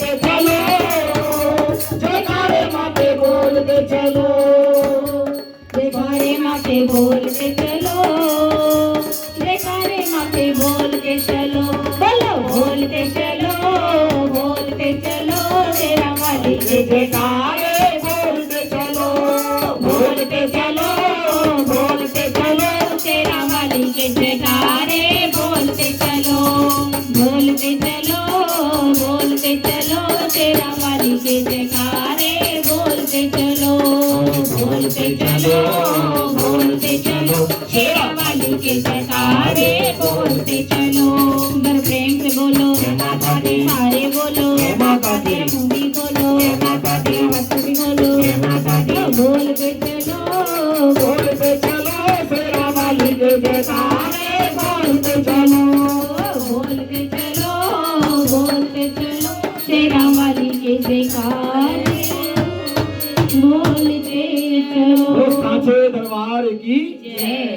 बोलते चलो, जयकारे माते बोलते चलो, जयकारे माते बोलते चलो, जयकारे माते बोलते चलो, बोलो बोलते चलो, बोलते चलो, तेरा वाली के जयकारे बोलते चलो, बोलते चलो, बोलते चलो, तेरा वाली के जयकारे बोलते चलो, बोलते चलो, बोलते चलो, तेरा वाली के जयकारे बोलते चलो, बोलते चलो, बोलते चलो, तेरा वाली के जयकारे बोलते चलो। उधर प्रेम से बोलो माता दी, सारे बोलो माता दी, मुंडी बोलो माता दी, हाथ भी बोलो माता दी, बोलते चलो, बोलते चलो, तेरा वाली के जयकारे बोलते चलो, बोलते चलो, बोलते चलो, तेरा वाली के जयकारे बोलते चलो। सांचे दरबार की जय।